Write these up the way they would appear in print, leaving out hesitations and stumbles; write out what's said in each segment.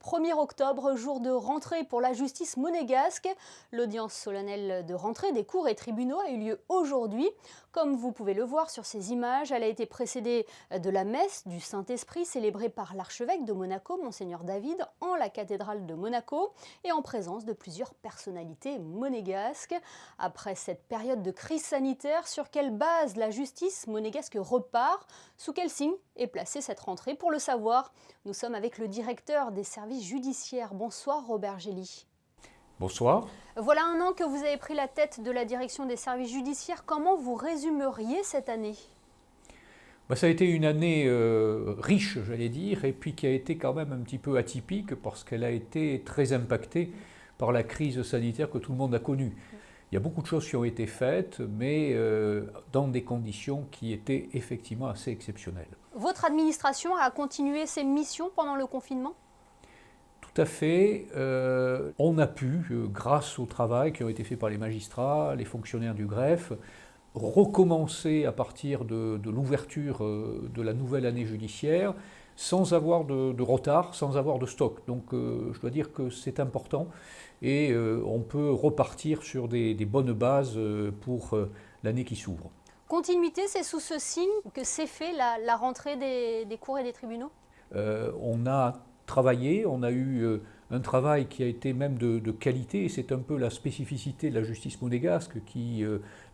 1er octobre, jour de rentrée pour la justice monégasque. L'audience solennelle de rentrée des cours et tribunaux a eu lieu aujourd'hui. Comme vous pouvez le voir sur ces images, elle a été précédée de la messe du Saint-Esprit célébrée par l'archevêque de Monaco, Monseigneur David, en la cathédrale de Monaco et en présence de plusieurs personnalités monégasques. Après cette période de crise sanitaire, sur quelle base la justice monégasque repart? Sous quel signe est placée cette rentrée? Pour le savoir, nous sommes avec le directeur des services judiciaires. Bonsoir Robert Gély. Bonsoir. Voilà un an que vous avez pris la tête de la direction des services judiciaires. Comment vous résumeriez cette année? Ça a été une année riche, j'allais dire, et puis qui a été quand même un petit peu atypique parce qu'elle a été très impactée par la crise sanitaire que tout le monde a connue. Il y a beaucoup de choses qui ont été faites, mais dans des conditions qui étaient effectivement assez exceptionnelles. Votre administration a continué ses missions pendant le confinement? Tout à fait. On a pu, grâce au travail qui a été fait par les magistrats, les fonctionnaires du greffe, recommencer à partir de l'ouverture de la nouvelle année judiciaire sans avoir de retard, sans avoir de stock. Donc je dois dire que c'est important et on peut repartir sur des bonnes bases pour l'année qui s'ouvre. Continuité, c'est sous ce signe que s'est fait la rentrée des cours et des tribunaux? On a travaillé, on a eu un travail qui a été même de qualité, et c'est un peu la spécificité de la justice monégasque qui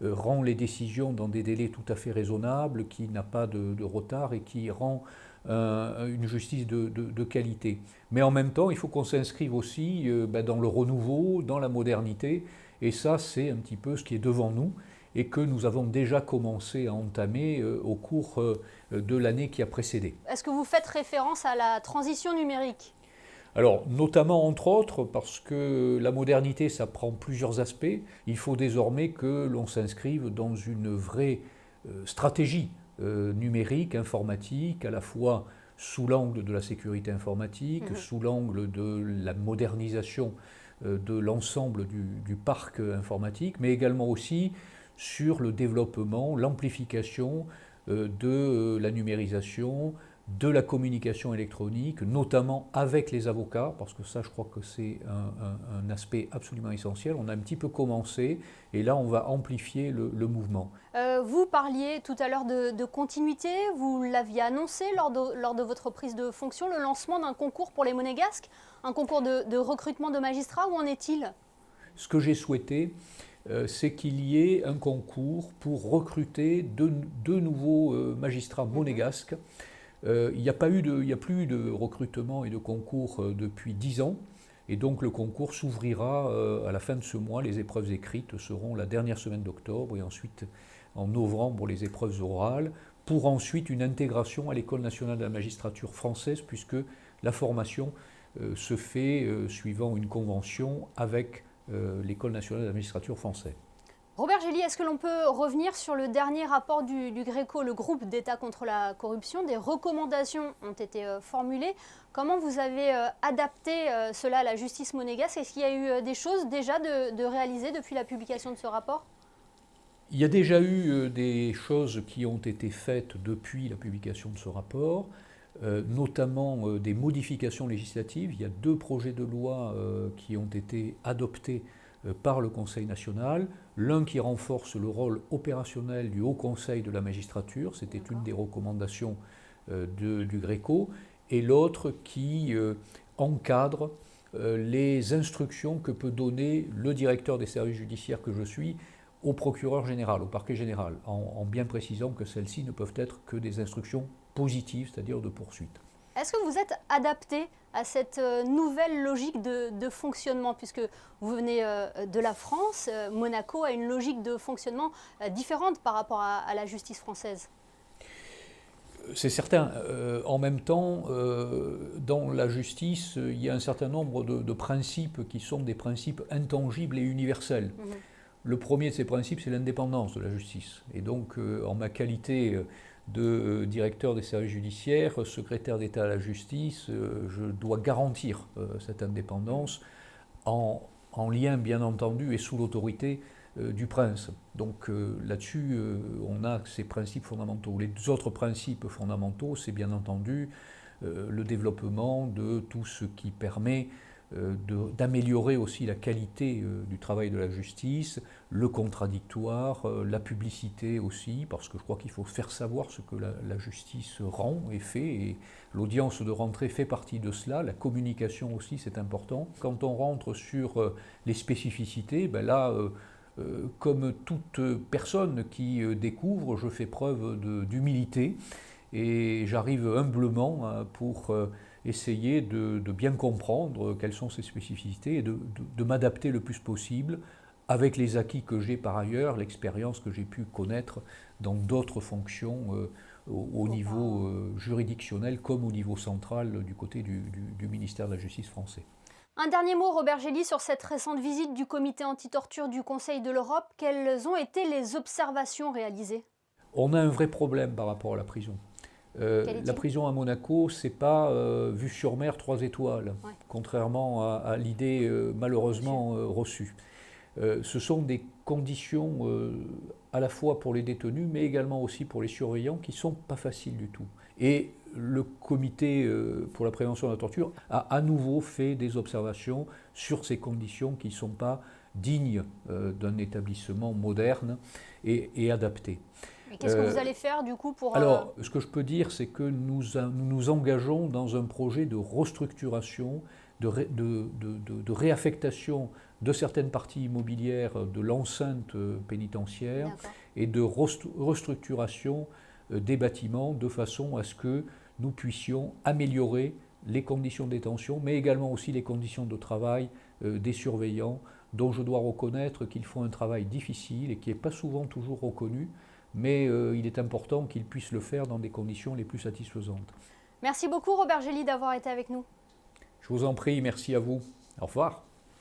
rend les décisions dans des délais tout à fait raisonnables, qui n'a pas de retard et qui rend une justice de qualité. Mais en même temps, il faut qu'on s'inscrive aussi dans le renouveau, dans la modernité, et ça c'est un petit peu ce qui est devant nous et que nous avons déjà commencé à entamer au cours de l'année qui a précédé. Est-ce que vous faites référence à la transition numérique? Alors, notamment entre autres, parce que la modernité, ça prend plusieurs aspects. Il faut désormais que l'on s'inscrive dans une vraie stratégie numérique, informatique, à la fois sous l'angle de la sécurité informatique, sous l'angle de la modernisation de l'ensemble du parc informatique, mais également aussi sur le développement, l'amplification de la numérisation, de la communication électronique, notamment avec les avocats, parce que ça, je crois que c'est un aspect absolument essentiel. On a un petit peu commencé, et là, on va amplifier le mouvement. Vous parliez tout à l'heure de continuité, vous l'aviez annoncé lors de votre prise de fonction, le lancement d'un concours pour les Monégasques, un concours de recrutement de magistrats. Où en est-il? Ce que j'ai souhaité, c'est qu'il y ait un concours pour recruter deux nouveaux magistrats monégasques. Il n'y a plus eu de recrutement et de concours depuis 10 ans, et donc le concours s'ouvrira à la fin de ce mois. Les épreuves écrites seront la dernière semaine d'octobre, et ensuite en novembre les épreuves orales, pour ensuite une intégration à l'École nationale de la magistrature française, puisque la formation se fait suivant une convention avec l'École nationale de la magistrature française. Robert Gély, est-ce que l'on peut revenir sur le dernier rapport du GRECO, le groupe d'État contre la corruption? Des recommandations ont été formulées. Comment vous avez adapté cela à la justice monégasque? Est-ce qu'il y a eu des choses déjà de réalisées depuis la publication de ce rapport? Il y a déjà eu des choses qui ont été faites depuis la publication de ce rapport, notamment des modifications législatives. Il y a 2 projets de loi qui ont été adoptés par le Conseil national, l'un qui renforce le rôle opérationnel du Haut Conseil de la magistrature, c'était une des recommandations du GRECO, et l'autre qui encadre les instructions que peut donner le directeur des services judiciaires que je suis au procureur général, au parquet général, en bien précisant que celles-ci ne peuvent être que des instructions positives, c'est-à-dire de poursuite. Est-ce que vous êtes adapté à cette nouvelle logique de fonctionnement, puisque vous venez de la France, Monaco a une logique de fonctionnement différente par rapport à la justice française? C'est certain. En même temps, dans la justice, il y a un certain nombre de principes qui sont des principes intangibles et universels. Le premier de ces principes, c'est l'indépendance de la justice. Et donc, en ma qualité de directeur des services judiciaires, secrétaire d'État à la justice, je dois garantir cette indépendance en lien bien entendu et sous l'autorité du prince. Donc on a ces principes fondamentaux. Les autres principes fondamentaux, c'est bien entendu le développement de tout ce qui permet d'améliorer aussi la qualité du travail de la justice, le contradictoire, la publicité aussi, parce que je crois qu'il faut faire savoir ce que la justice rend et fait, et l'audience de rentrée fait partie de cela, la communication aussi c'est important. Quand on rentre sur les spécificités, ben là, comme toute personne qui découvre, je fais preuve d'humilité et j'arrive humblement pour essayer de bien comprendre quelles sont ces spécificités et de m'adapter le plus possible avec les acquis que j'ai par ailleurs, l'expérience que j'ai pu connaître dans d'autres fonctions au niveau juridictionnel comme au niveau central du côté du ministère de la Justice français. Un dernier mot, Robert Gély, sur cette récente visite du comité anti-torture du Conseil de l'Europe. Quelles ont été les observations réalisées? On a un vrai problème par rapport à la prison. La prison à Monaco, c'est pas vue sur mer 3 étoiles, ouais, contrairement à l'idée malheureusement reçue. Ce sont des conditions à la fois pour les détenus, mais également aussi pour les surveillants, qui ne sont pas faciles du tout. Et le comité pour la prévention de la torture a à nouveau fait des observations sur ces conditions qui ne sont pas dignes d'un établissement moderne et adapté. Qu'est-ce que vous allez faire du coup pour... Alors, ce que je peux dire, c'est que nous nous engageons dans un projet de restructuration, de réaffectation de certaines parties immobilières de l'enceinte pénitentiaire et de restructuration des bâtiments de façon à ce que nous puissions améliorer les conditions de détention, mais également aussi les conditions de travail des surveillants, dont je dois reconnaître qu'ils font un travail difficile et qui n'est pas souvent toujours reconnu, mais il est important qu'ils puissent le faire dans des conditions les plus satisfaisantes. Merci beaucoup Robert Gély d'avoir été avec nous. Je vous en prie, merci à vous. Au revoir.